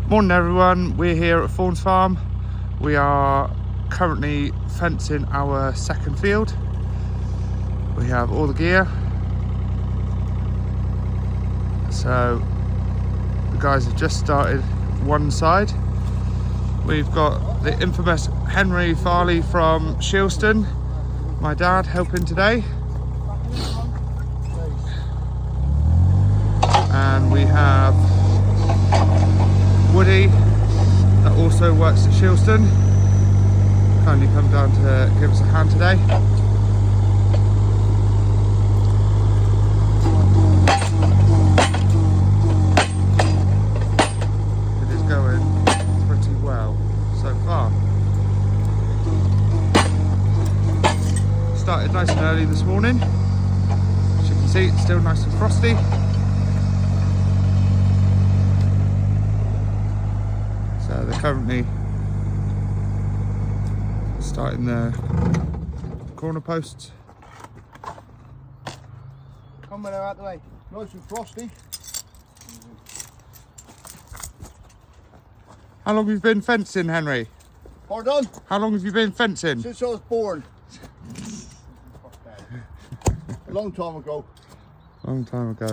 Morning everyone, we're here at Fawns Farm. We are currently fencing our second field. We have all the gear. So the guys have just started one side. We've got the infamous Henry Farleigh from Shilston, my dad, helping today. And we have Woody, that also works at Shilston. Kindly come down to give us a hand today. It is going pretty well so far. Started nice and early this morning. As you can see, it's still nice and frosty. So they're currently starting the corner posts. Coming out the way, nice and frosty. How long have you been fencing, Henry? Pardon? How long have you been fencing? Since I was born. A long time ago. Long time ago.